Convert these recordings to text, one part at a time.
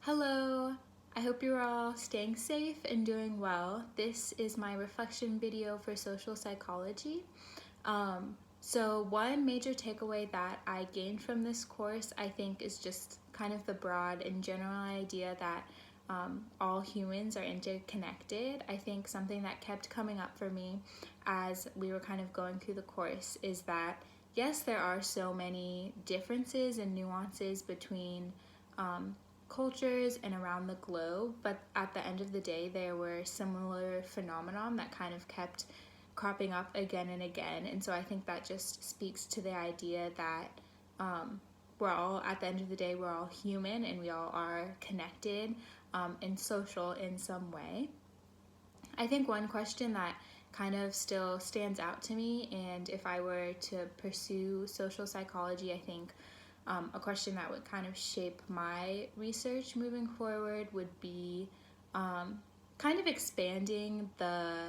Hello, I hope you're all staying safe and doing well. This is my reflection video for social psychology. So one major takeaway that I gained from this course, I think, is just kind of the broad and general idea that all humans are interconnected. I think something that kept coming up for me as we were kind of going through the course is that, yes, there are so many differences and nuances between cultures and around the globe, but at the end of the day, there were similar phenomenon that kind of kept cropping up again and again. And so I think that just speaks to the idea that we're all, at the end of the day, we're all human and we all are connected and social in some way. I think one question that kind of still stands out to me, and if I were to pursue social psychology, I think a question that would kind of shape my research moving forward would be kind of expanding the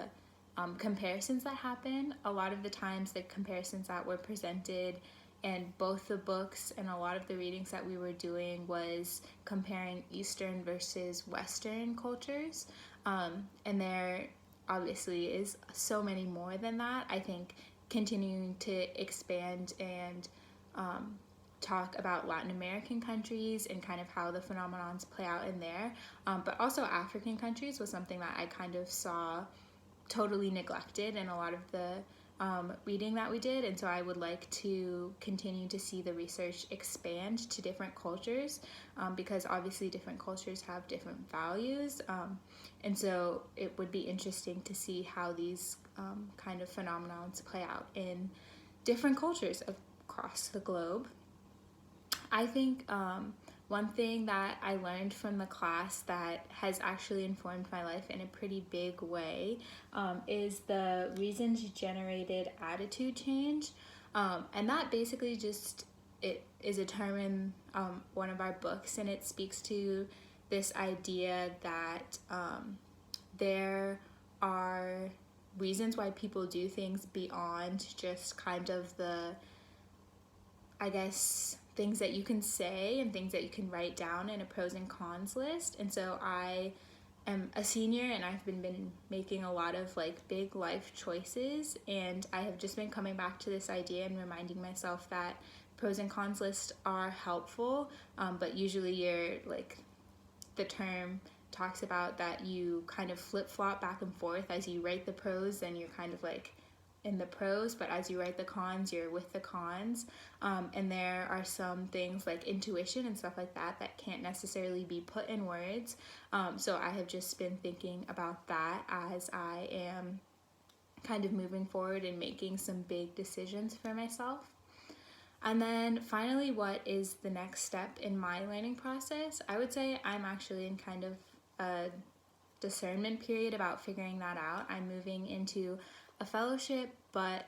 comparisons that happen. A lot of the times the comparisons that were presented in both the books and a lot of the readings that we were doing was comparing Eastern versus Western cultures. And there obviously is so many more than that. I think continuing to expand and talk about Latin American countries and kind of how the phenomenons play out in there, but also African countries was something that I kind of saw totally neglected in a lot of the reading that we did, and so I would like to continue to see the research expand to different cultures, because obviously different cultures have different values, and so it would be interesting to see how these kind of phenomenons play out in different cultures across the globe. I think one thing that I learned from the class that has actually informed my life in a pretty big way is the reasons-generated attitude change. And that basically just, it is a term in one of our books, and it speaks to this idea that there are reasons why people do things beyond just kind of the, I guess, things that you can say and things that you can write down in a pros and cons list. And so I am a senior and I've been making a lot of like big life choices, and I have just been coming back to this idea and reminding myself that pros and cons lists are helpful, but usually you're like, the term talks about that you kind of flip-flop back and forth. As you write the pros, and you're kind of like in the pros, but as you write the cons, you're with the cons. And there are some things like intuition and stuff like that that can't necessarily be put in words. So I have just been thinking about that as I am kind of moving forward and making some big decisions for myself. And then finally, what is the next step in my learning process? I would say I'm actually in kind of a discernment period about figuring that out. I'm moving into a fellowship, but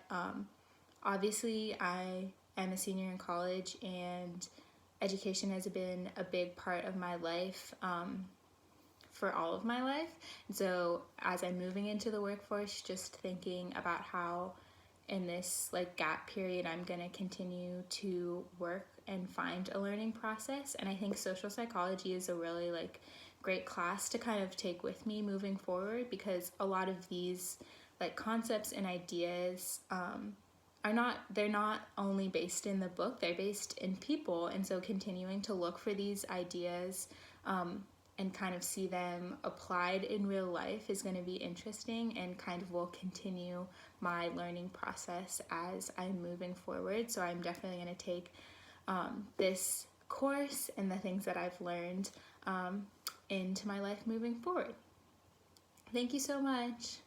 obviously I am a senior in college, and education has been a big part of my life for all of my life. And so as I'm moving into the workforce, just thinking about how in this like gap period I'm going to continue to work and find a learning process. And I think social psychology is a really like great class to kind of take with me moving forward, because a lot of these like concepts and ideas they're not only based in the book, they're based in people. And so continuing to look for these ideas and kind of see them applied in real life is going to be interesting, and kind of will continue my learning process as I'm moving forward. So I'm definitely going to take this course and the things that I've learned into my life moving forward. Thank you so much.